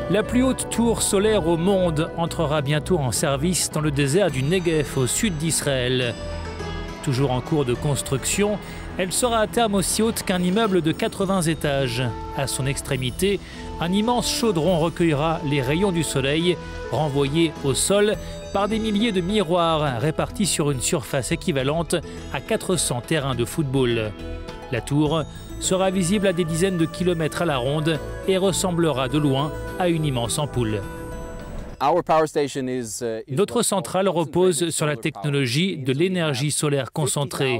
La plus haute tour solaire au monde entrera bientôt en service dans le désert du Negev au sud d'Israël. Toujours en cours de construction, elle sera à terme aussi haute qu'un immeuble de 80 étages. À son extrémité, un immense chaudron recueillera les rayons du soleil renvoyés au sol par des milliers de miroirs répartis sur une surface équivalente à 400 terrains de football. La tour sera visible à des dizaines de kilomètres à la ronde et ressemblera de loin à une immense ampoule. Notre centrale repose sur la technologie de l'énergie solaire concentrée.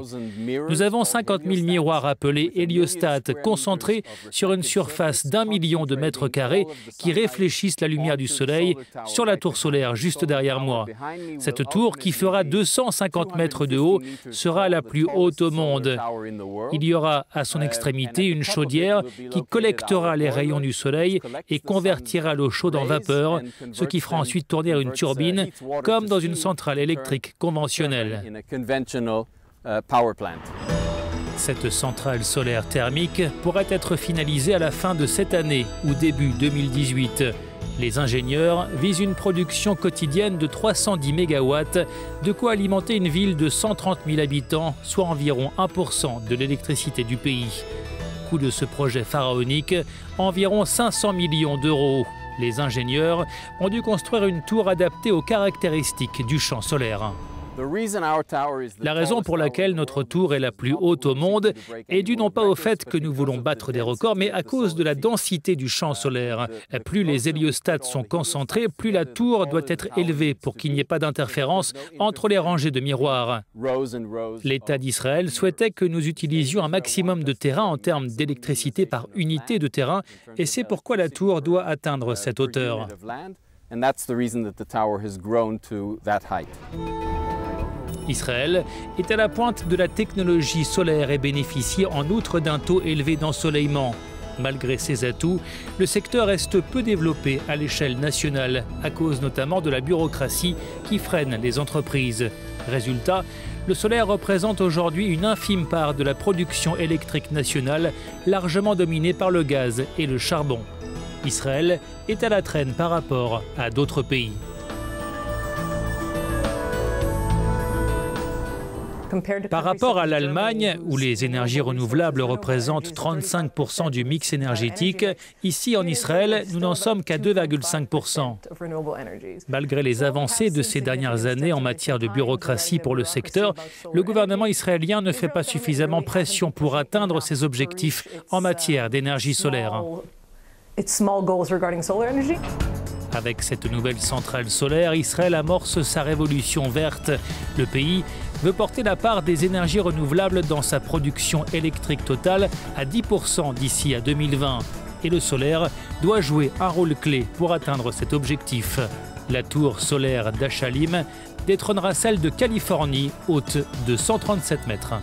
Nous avons 50 000 miroirs appelés héliostats concentrés sur une surface d'1 million de mètres carrés qui réfléchissent la lumière du soleil sur la tour solaire juste derrière moi. Cette tour, qui fera 250 mètres de haut, sera la plus haute au monde. Il y aura à son extrémité une chaudière qui collectera les rayons du soleil et convertira l'eau chaude en vapeur, ce qui fera ensuite tourner une turbine comme dans une centrale électrique conventionnelle. Cette centrale solaire thermique pourrait être finalisée à la fin de cette année ou début 2018. Les ingénieurs visent une production quotidienne de 310 MW, de quoi alimenter une ville de 130 000 habitants, soit environ 1% de l'électricité du pays. Coût de ce projet pharaonique, environ 500 millions d'euros. Les ingénieurs ont dû construire une tour adaptée aux caractéristiques du champ solaire. La raison pour laquelle notre tour est la plus haute au monde est due non pas au fait que nous voulons battre des records, mais à cause de la densité du champ solaire. Plus les héliostats sont concentrés, plus la tour doit être élevée pour qu'il n'y ait pas d'interférence entre les rangées de miroirs. L'État d'Israël souhaitait que nous utilisions un maximum de terrain en termes d'électricité par unité de terrain, et c'est pourquoi la tour doit atteindre cette hauteur. Israël est à la pointe de la technologie solaire et bénéficie en outre d'un taux élevé d'ensoleillement. Malgré ses atouts, le secteur reste peu développé à l'échelle nationale, à cause notamment de la bureaucratie qui freine les entreprises. Résultat, le solaire représente aujourd'hui une infime part de la production électrique nationale, largement dominée par le gaz et le charbon. Israël est à la traîne par rapport à d'autres pays. Par rapport à l'Allemagne, où les énergies renouvelables représentent 35% du mix énergétique, ici en Israël, nous n'en sommes qu'à 2,5%. Malgré les avancées de ces dernières années en matière de bureaucratie pour le secteur, le gouvernement israélien ne fait pas suffisamment pression pour atteindre ses objectifs en matière d'énergie solaire. Avec cette nouvelle centrale solaire, Israël amorce sa révolution verte. Le pays veut porter la part des énergies renouvelables dans sa production électrique totale à 10% d'ici à 2020. Et le solaire doit jouer un rôle clé pour atteindre cet objectif. La tour solaire d'Achalim détrônera celle de Californie, haute de 137 mètres.